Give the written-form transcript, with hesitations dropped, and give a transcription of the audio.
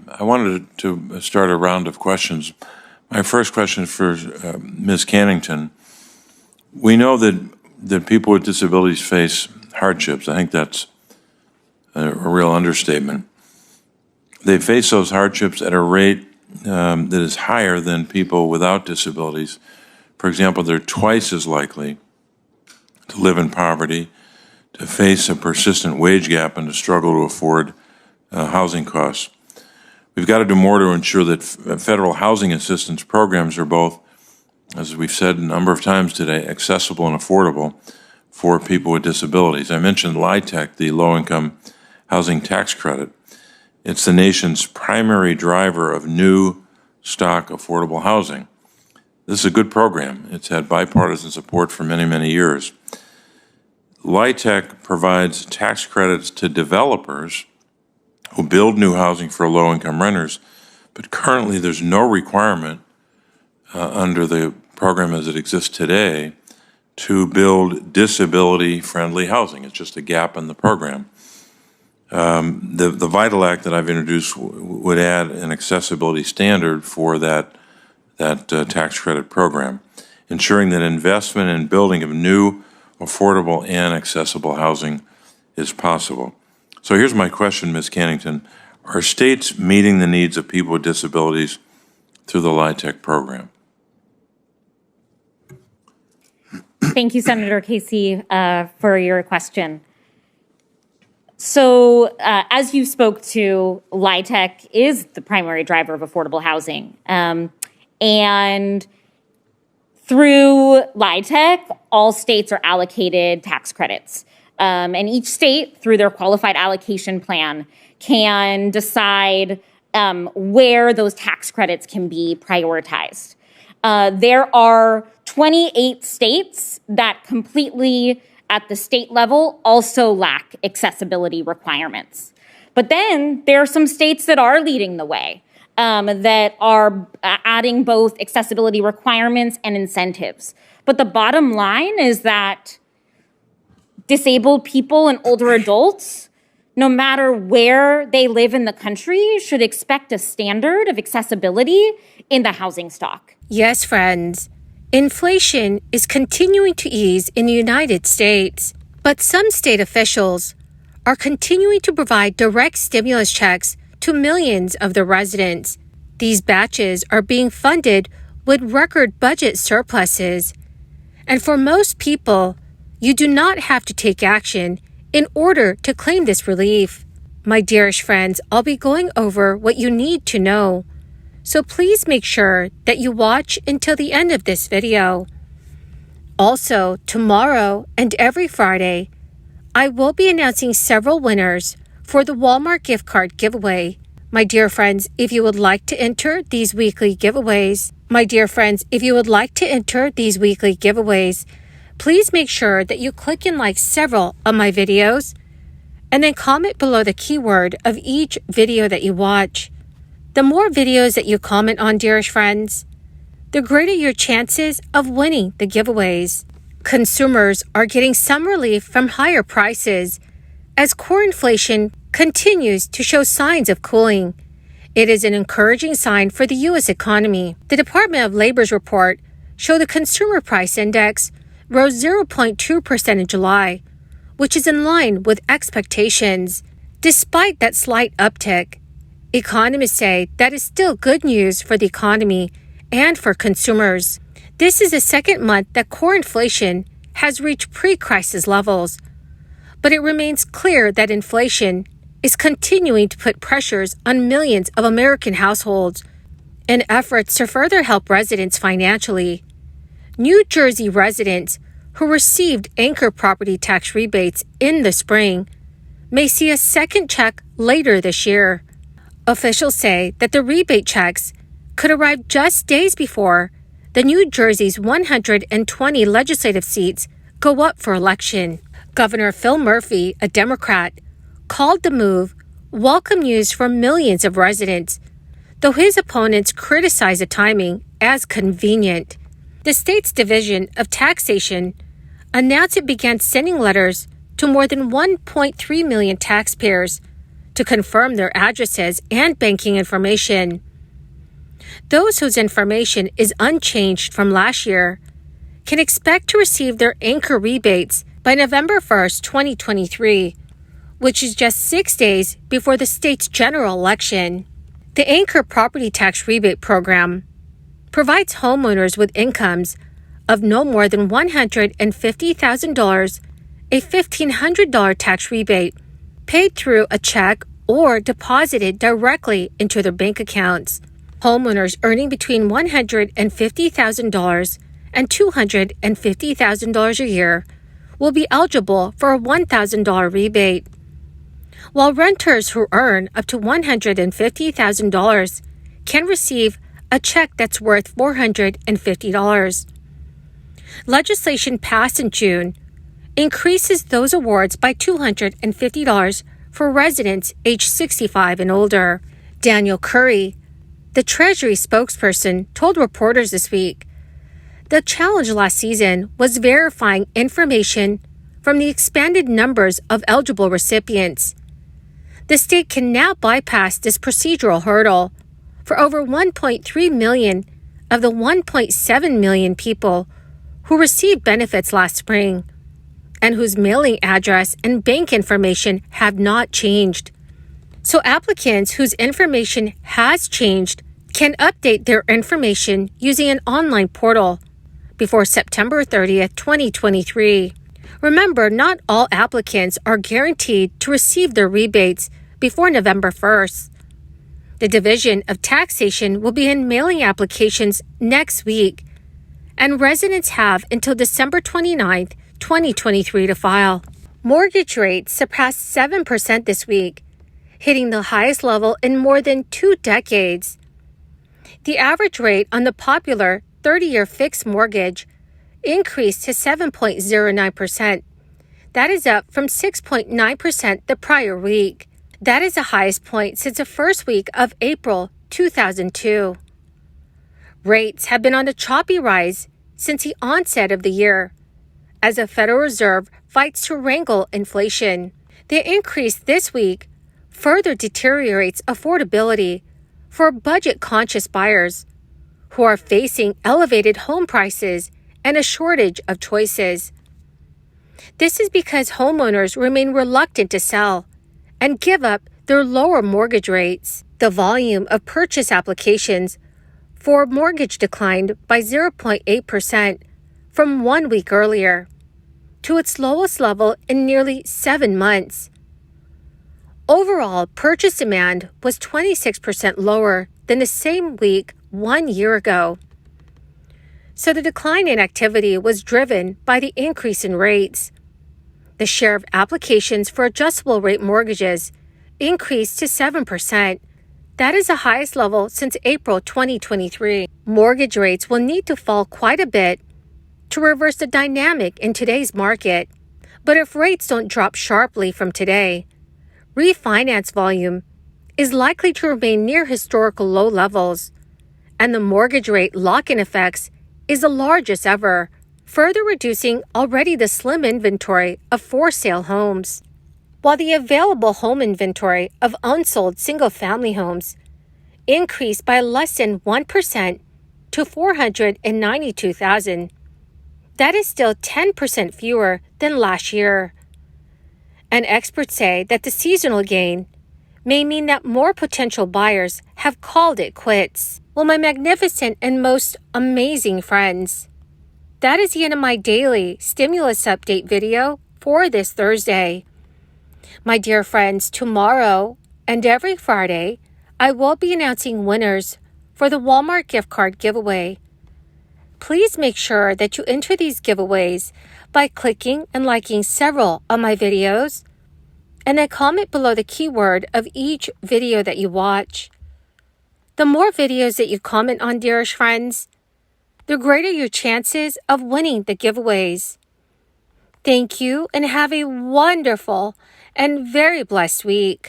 I wanted to start a round of questions. My first question is for Ms. Cannington. We know that people with disabilities face hardships. I think that's a real understatement. They face those hardships at a rate that is higher than people without disabilities. For example, they're twice as likely to live in poverty, to face a persistent wage gap, and to struggle to afford housing costs. We've got to do more to ensure that federal housing assistance programs are both, as we've said a number of times today, accessible and affordable for people with disabilities. I mentioned LIHTC, the Low-Income Housing Tax Credit. It's the nation's primary driver of new stock affordable housing. This is a good program. It's had bipartisan support for many, many years. LIHTC provides tax credits to developers who build new housing for low-income renters, but currently there's no requirement under the program as it exists today to build disability-friendly housing. It's just a gap in the program. The VITAL Act that I've introduced would add an accessibility standard for that tax credit program, ensuring that investment in building of new, affordable, and accessible housing is possible. So here's my question, Ms. Cannington. Are states meeting the needs of people with disabilities through the LIHTC program? Thank you, Senator Casey, for your question. So as you spoke to, LIHTC is the primary driver of affordable housing. And through LIHTC, all states are allocated tax credits. And each state, through their qualified allocation plan, can decide where those tax credits can be prioritized. There are 28 states that completely, at the state level, also lack accessibility requirements. But then there are some states that are leading the way, that are adding both accessibility requirements and incentives. But the bottom line is that disabled people and older adults, no matter where they live in the country, should expect a standard of accessibility in the housing stock. Yes, friends. Inflation is continuing to ease in the United States, but some state officials are continuing to provide direct stimulus checks to millions of their residents. These batches are being funded with record budget surpluses. And for most people, you do not have to take action in order to claim this relief. My dearest friends, I'll be going over what you need to know. So please make sure that you watch until the end of this video. Also, tomorrow and every Friday, I will be announcing several winners for the Walmart gift card giveaway. My dear friends, if you would like to enter these weekly giveaways, please make sure that you click and like several of my videos and then comment below the keyword of each video that you watch. The more videos that you comment on, dearest friends, the greater your chances of winning the giveaways. Consumers are getting some relief from higher prices as core inflation continues to show signs of cooling. It is an encouraging sign for the U.S. economy. The Department of Labor's report showed the Consumer Price Index rose 0.2% in July, which is in line with expectations. Despite that slight uptick, economists say that is still good news for the economy and for consumers. This is the second month that core inflation has reached pre-crisis levels, but it remains clear that inflation is continuing to put pressures on millions of American households in efforts to further help residents financially. New Jersey residents who received anchor property tax rebates in the spring may see a second check later this year. Officials say that the rebate checks could arrive just days before the New Jersey's 120 legislative seats go up for election. Governor Phil Murphy, a Democrat, called the move welcome news for millions of residents, though his opponents criticize the timing as convenient. The state's Division of Taxation announced it began sending letters to more than 1.3 million taxpayers to confirm their addresses and banking information. Those whose information is unchanged from last year can expect to receive their anchor rebates by November 1st, 2023, which is just 6 days before the state's general election. The Anchor Property Tax Rebate Program provides homeowners with incomes of no more than $150,000 a $1,500 tax rebate paid through a check or deposited directly into their bank accounts. Homeowners earning between $150,000 and $250,000 a year will be eligible for a $1,000 rebate, while renters who earn up to $150,000 can receive a check that's worth $450. Legislation passed in June increases those awards by $250 for residents aged 65 and older. Daniel Curry, the Treasury spokesperson, told reporters this week, "The challenge last season was verifying information from the expanded numbers of eligible recipients. The state can now bypass this procedural hurdle for over 1.3 million of the 1.7 million people who received benefits last spring and whose mailing address and bank information have not changed. So applicants whose information has changed can update their information using an online portal before September 30th, 2023. Remember, not all applicants are guaranteed to receive their rebates before November 1st. The Division of Taxation will begin mailing applications next week, and residents have until December 29th, 2023 to file. Mortgage rates surpassed 7% this week, hitting the highest level in more than 2 decades. The average rate on the popular 30-year fixed mortgage increased to 7.09%. That is up from 6.9% the prior week. That is the highest point since the first week of April 2002. Rates have been on a choppy rise since the onset of the year, as the Federal Reserve fights to wrangle inflation. The increase this week further deteriorates affordability for budget-conscious buyers who are facing elevated home prices and a shortage of choices. This is because homeowners remain reluctant to sell and give up their lower mortgage rates. The volume of purchase applications for mortgage declined by 0.8% from 1 week earlier to its lowest level in nearly 7 months. Overall, purchase demand was 26% lower than the same week 1 year ago. So the decline in activity was driven by the increase in rates. The share of applications for adjustable rate mortgages increased to 7%. That is the highest level since April 2023. Mortgage rates will need to fall quite a bit to reverse the dynamic in today's market. But if rates don't drop sharply from today, refinance volume is likely to remain near historical low levels, and the mortgage rate lock-in effects is the largest ever, further reducing already the slim inventory of for-sale homes. While the available home inventory of unsold single-family homes increased by less than 1% to 492,000, that is still 10% fewer than last year. And experts say that the seasonal gain may mean that more potential buyers have called it quits. Well, my magnificent and most amazing friends, that is the end of my daily stimulus update video for this Thursday. My dear friends, tomorrow and every Friday, I will be announcing winners for the Walmart gift card giveaway. Please make sure that you enter these giveaways by clicking and liking several of my videos, and then comment below the keyword of each video that you watch. The more videos that you comment on, dearest friends, the greater your chances of winning the giveaways. Thank you and have a wonderful and very blessed week.